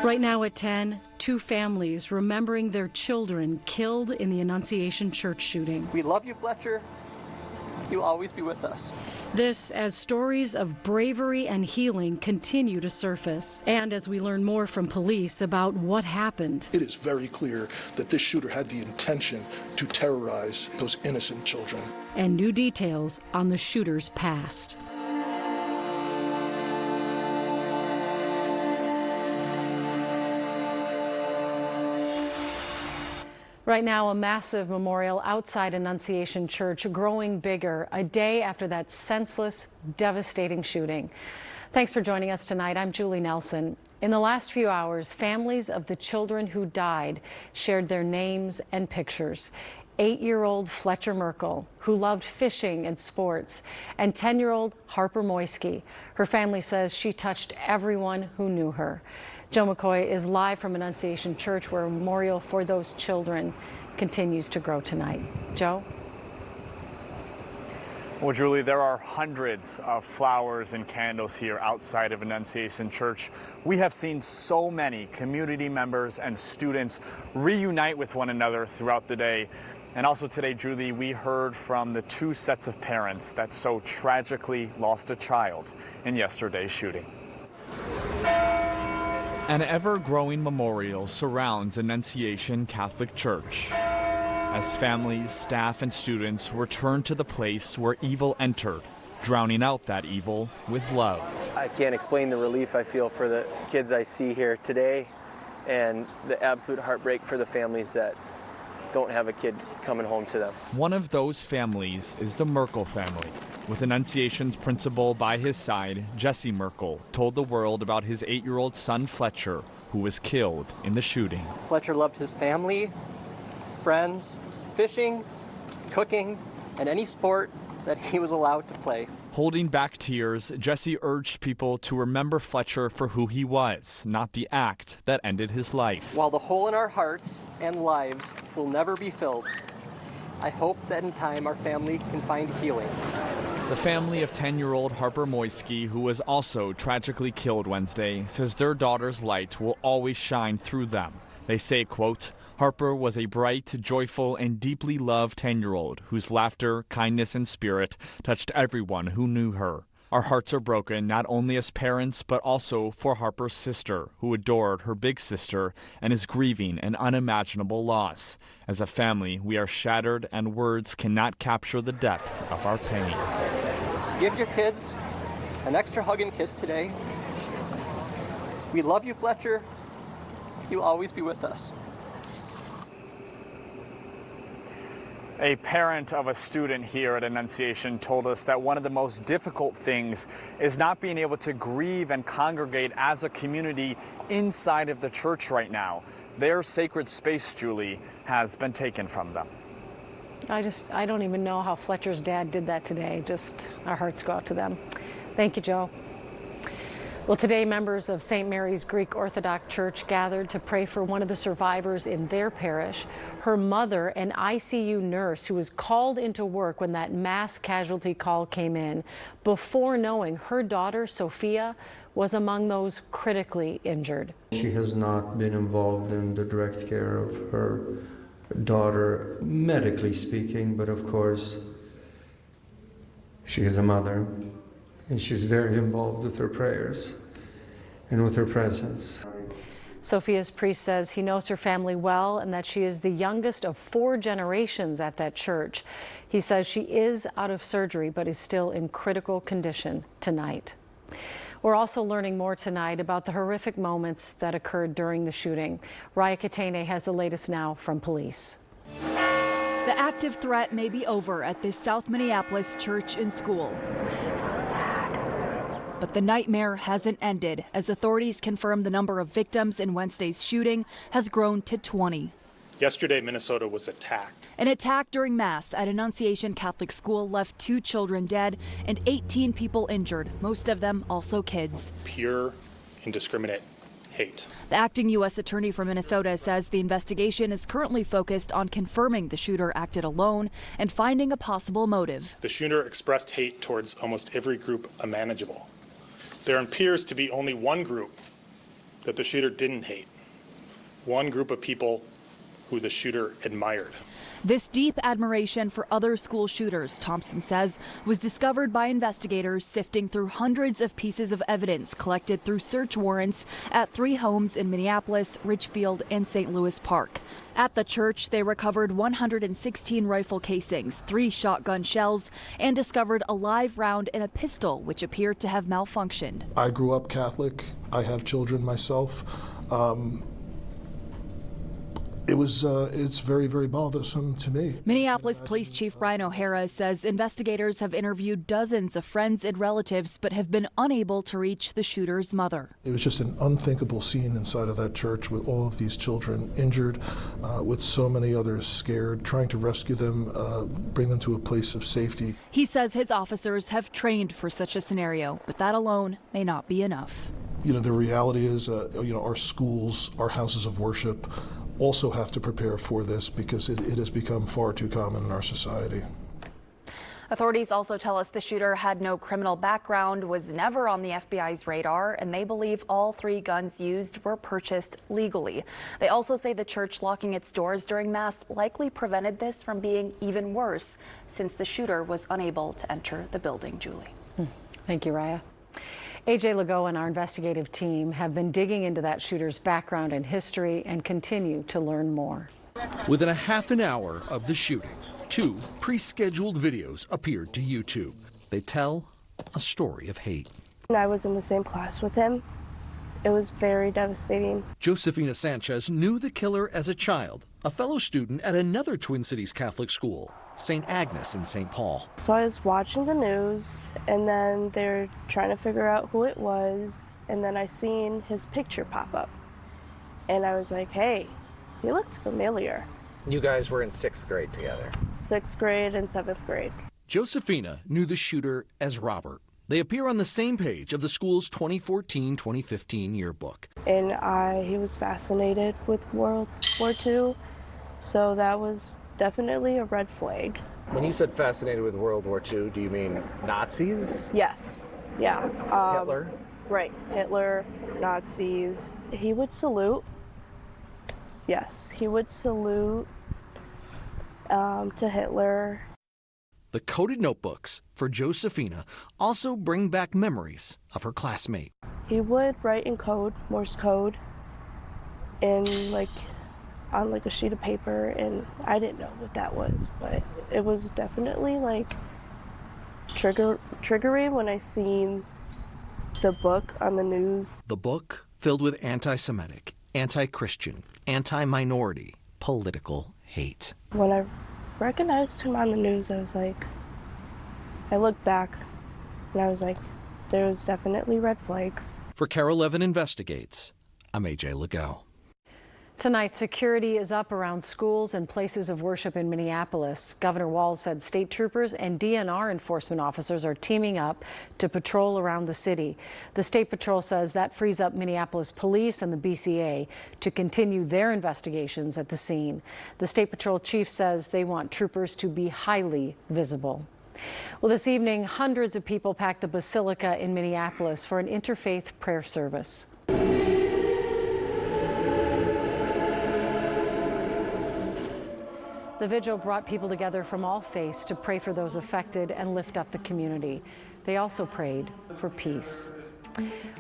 Right now at 10, two families remembering their children killed in the Annunciation Church shooting. We love you, Fletcher. You'll always be with us. This as stories of bravery and healing continue to surface, and as we learn more from police about what happened. It is very clear that this shooter had the intention to terrorize those innocent children. And new details on the shooter's past. Right now, a massive memorial outside Annunciation Church, growing bigger a day after that senseless, devastating shooting. Thanks for joining us tonight. I'm Julie Nelson. In the last few hours, families of the children who died shared their names and pictures. 8-year-old Fletcher Merkel, who loved fishing and sports, and 10-year-old Harper Moisky. Her family says she touched everyone who knew her. Joe McCoy is live from Annunciation Church, where a memorial for those children continues to grow tonight. Joe? Well, Julie, there are hundreds of flowers and candles here outside of Annunciation Church. We have seen so many community members and students reunite with one another throughout the day. And also today, Julie, we heard from the two sets of parents that so tragically lost a child in yesterday's shooting. An ever-growing memorial surrounds Annunciation Catholic Church as families, staff, and students return to the place where evil entered, drowning out that evil with love. I can't explain the relief I feel for the kids I see here today and the absolute heartbreak for the families that don't have a kid coming home to them. One of those families is the Merkel family. With Annunciation's principal by his side, Jesse Merkel told the world about his 8-year-old son Fletcher, who was killed in the shooting. Fletcher loved his family, friends, fishing, cooking, and any sport that he was allowed to play. Holding back tears, Jesse urged people to remember Fletcher for who he was, not the act that ended his life. While the hole in our hearts and lives will never be filled, I hope that in time our family can find healing. The family of 10-year-old Harper Moisky, who was also tragically killed Wednesday, says their daughter's light will always shine through them. They say, quote, Harper was a bright, joyful, and deeply loved 10-year-old whose laughter, kindness, and spirit touched everyone who knew her. Our hearts are broken not only as parents, but also for Harper's sister, who adored her big sister and is grieving an unimaginable loss. As a family, we are shattered, and words cannot capture the depth of our pain. Give your kids an extra hug and kiss today. We love you, Fletcher. You'll always be with us. A parent of a student here at Annunciation told us that one of the most difficult things is not being able to grieve and congregate as a community inside of the church right now. Their sacred space, Julie, has been taken from them. I don't even know how Fletcher's dad did that today. Just our hearts go out to them. Thank you, Joe. Well, today members of St. Mary's Greek Orthodox Church gathered to pray for one of the survivors in their parish. Her mother, an ICU nurse who was called into work when that mass casualty call came in, before knowing her daughter, Sophia, was among those critically injured. She has not been involved in the direct care of her daughter, medically speaking, but of course, she is a mother. And she's very involved with her prayers and with her presence. Sophia's priest says he knows her family well and that she is the youngest of 4 generations at that church. He says she is out of surgery but is still in critical condition tonight. We're also learning more tonight about the horrific moments that occurred during the shooting. Raya Katene has the latest now from police. The active threat may be over at this South Minneapolis church and school. But the nightmare hasn't ended, as authorities confirm the number of victims in Wednesday's shooting has grown to 20. Yesterday, Minnesota was attacked. An attack during Mass at Annunciation Catholic School left 2 children dead and 18 people injured, most of them also kids. Pure, indiscriminate hate. The acting U.S. attorney for Minnesota says the investigation is currently focused on confirming the shooter acted alone and finding a possible motive. The shooter expressed hate towards almost every group imaginable. There appears to be only one group that the shooter didn't hate. One group of people who the shooter admired. This deep admiration for other school shooters, Thompson says, was discovered by investigators sifting through hundreds of pieces of evidence collected through search warrants at 3 homes in Minneapolis, Ridgefield, and St. Louis Park. At the church, they recovered 116 rifle casings, 3 shotgun shells, and discovered a live round in a pistol, which appeared to have malfunctioned. I grew up Catholic. I have children myself. It's very, very bothersome to me. Minneapolis Police Chief Brian O'Hara says investigators have interviewed dozens of friends and relatives but have been unable to reach the shooter's mother. It was just an unthinkable scene inside of that church with all of these children injured, with so many others scared, trying to rescue them, bring them to a place of safety. He says his officers have trained for such a scenario, but that alone may not be enough. You know, the reality is, our schools, our houses of worship, also have to prepare for this because it has become far too common in our society. Authorities also tell us the shooter had no criminal background, was never on the FBI's radar, and they believe all 3 guns used were purchased legally. They also say the church locking its doors during Mass likely prevented this from being even worse, since the shooter was unable to enter the building. Julie. Thank you, Raya. AJ Legault and our investigative team have been digging into that shooter's background and history and continue to learn more. Within a half an hour of the shooting, 2 pre-scheduled videos appeared to YouTube. They tell a story of hate. I was in the same class with him. It was very devastating. Josefina Sanchez knew the killer as a child, a fellow student at another Twin Cities Catholic school, St. Agnes in St. Paul. So I was watching the news, and then they're trying to figure out who it was, and then I seen his picture pop up. And I was like, hey, he looks familiar. You guys were in 6th grade together. 6th grade and 7th grade. Josefina knew the shooter as Robert. They appear on the same page of the school's 2014-2015 yearbook. And he was fascinated with World War II, so that was definitely a red flag. When you said fascinated with World War II, do you mean Nazis? Yes, yeah. Hitler? Right, Hitler, Nazis. He would salute. Yes, he would salute to Hitler. The coded notebooks for Josefina also bring back memories of her classmate. He would write in code, Morse code, on a sheet of paper, and I didn't know what that was, but it was definitely triggering when I seen the book on the news. The book filled with anti-Semitic, anti-Christian, anti-minority, political hate. When I recognized him on the news, I looked back and I was like, there was definitely red flags. For KARE 11 Investigates, I'm AJ Legault. Tonight, security is up around schools and places of worship in Minneapolis. Governor Walz said state troopers and DNR enforcement officers are teaming up to patrol around the city. The State Patrol says that frees up Minneapolis police and the BCA to continue their investigations at the scene. The State Patrol chief says they want troopers to be highly visible. Well, this evening, hundreds of people packed the Basilica in Minneapolis for an interfaith prayer service. The vigil brought people together from all faiths to pray for those affected and lift up the community. They also prayed for peace.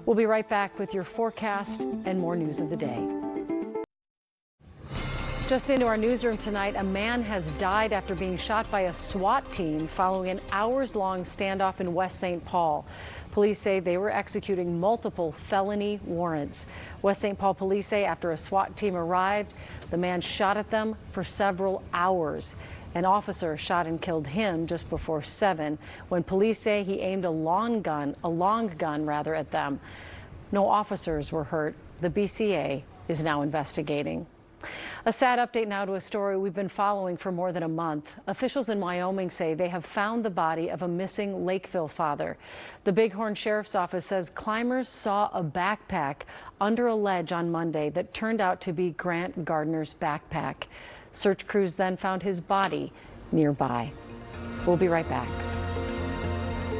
We'll be right back with your forecast and more news of the day. Just into our newsroom tonight, a man has died after being shot by a SWAT team following an hours-long standoff in West St. Paul. Police say they were executing multiple felony warrants. West St. Paul police say after a SWAT team arrived, the man shot at them for several hours. An officer shot and killed him just before 7 when police say he aimed a long gun at them. No officers were hurt. The BCA is now investigating. A sad update now to a story we've been following for more than a month. Officials in Wyoming say they have found the body of a missing Lakeville father. The Bighorn Sheriff's Office says climbers saw a backpack under a ledge on Monday that turned out to be Grant Gardner's backpack. Search crews then found his body nearby. We'll be right back.